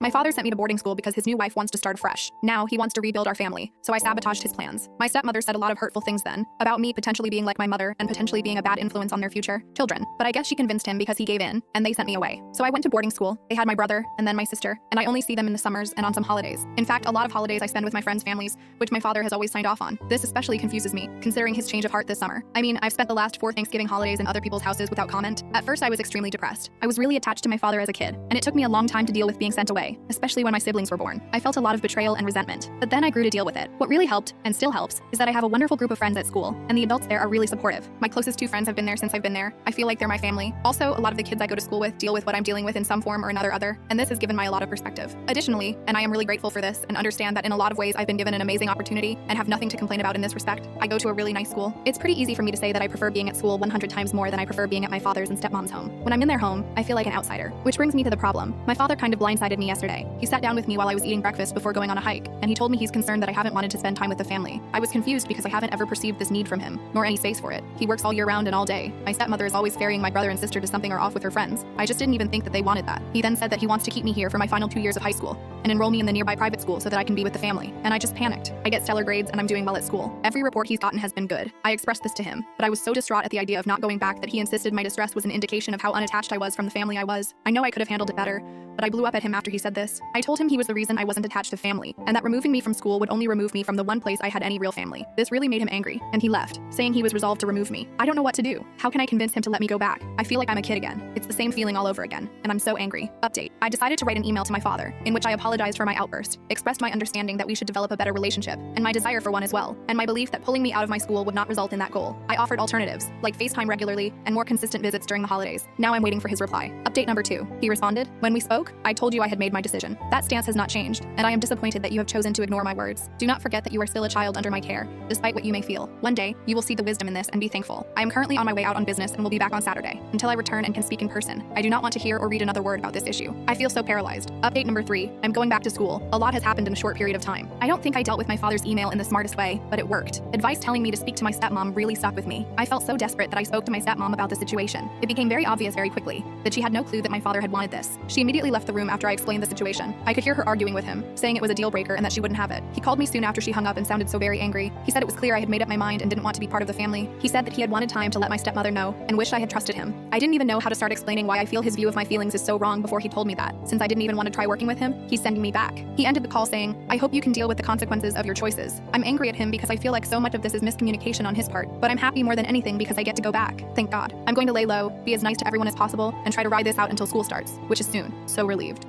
My father sent me to boarding school because his new wife wants to start fresh. Now he wants to rebuild our family, so I sabotaged his plans. My stepmother said a lot of hurtful things then, about me potentially being like my mother and potentially being a bad influence on their future children. But I guess she convinced him because he gave in, and they sent me away. So I went to boarding school. They had my brother, and then my sister, and I only see them in the summers and on some holidays. In fact, a lot of holidays I spend with my friends' families, which my father has always signed off on. This especially confuses me, considering his change of heart this summer. I mean, I've spent the last 4 Thanksgiving holidays in other people's houses without comment. At first, I was extremely depressed. I was really attached to my father as a kid, and it took me a long time to deal with being sent away, especially when my siblings were born. I felt a lot of betrayal and resentment, but then I grew to deal with it. What really helped, and still helps, is that I have a wonderful group of friends at school, and the adults there are really supportive. My closest 2 friends have been there since I've been there. I feel like they're my family. Also, a lot of the kids I go to school with deal with what I'm dealing with in some form or another, and this has given me a lot of perspective. Additionally, and I am really grateful for this and understand that in a lot of ways I've been given an amazing opportunity and have nothing to complain about in this respect. I go to a really nice school. It's pretty easy for me to say that I prefer being at school 100 times more than I prefer being at my father's and stepmom's home. When I'm in their home, I feel like an outsider. Which brings me to the problem. My father kind of blindsided me yesterday. He sat down with me while I was eating breakfast before going on a hike, and he told me he's concerned that I haven't wanted to spend time with the family. I was confused because I haven't ever perceived this need from him, nor any space for it. He works all year round and all day. My stepmother is always ferrying my brother and sister to something or off with her friends. I just didn't even think that they wanted that. He then said that he wants to keep me here for my final 2 years of high school and enroll me in the nearby private school so that I can be with the family. And I just panicked. I get stellar grades and I'm doing well at school. Every report he's gotten has been good. I expressed this to him, but I was so distraught at the idea of not going back that he insisted my distress was an indication of how unattached I was from the family I was. I know I could have handled it better, but I blew up at him after he said this. I told him he was the reason I wasn't attached to family, and that removing me from school would only remove me from the one place I had any real family. This really made him angry, and he left, saying he was resolved to remove me. I don't know what to do. How can I convince him to let me go back? I feel like I'm a kid again. It's the same feeling all over again, and I'm so angry. Update. I decided to write an email to my father, in which I apologized for my outburst, expressed my understanding that we should develop a better relationship, and my desire for one as well, and my belief that pulling me out of my school would not result in that goal. I offered alternatives, like FaceTime regularly, and more consistent visits during the holidays. Now I'm waiting for his reply. Update number 2. He responded, "When we spoke, I told you I had made my decision. That stance has not changed, and I am disappointed that you have chosen to ignore my words. Do not forget that you are still a child under my care, despite what you may feel. One day, you will see the wisdom in this and be thankful. I am currently on my way out on business and will be back on Saturday. Until I return and can speak in person, I do not want to hear or read another word about this issue. I feel so paralyzed." Update number 3. I'm going back to school. A lot has happened in a short period of time. I don't think I dealt with my father's email in the smartest way, but it worked. Advice telling me to speak to my stepmom really stuck with me. I felt so desperate that I spoke to my stepmom about the situation. It became very obvious very quickly that she had no clue that my father had wanted this. She immediately left the room after I explained the situation. I could hear her arguing with him, saying it was a deal breaker and that she wouldn't have it. He called me soon after she hung up and sounded so very angry. He said it was clear I had made up my mind and didn't want to be part of the family. He said that he had wanted time to let my stepmother know and wished I had trusted him. I didn't even know how to start explaining why I feel his view of my feelings is so wrong before he told me that. Since I didn't even want to try working with him, he's sending me back. He ended the call saying, "I hope you can deal with the consequences of your choices." I'm angry at him because I feel like so much of this is miscommunication on his part, but I'm happy more than anything because I get to go back. Thank God. I'm going to lay low, be as nice to everyone as possible, and try to ride this out until school starts, which is soon. So relieved.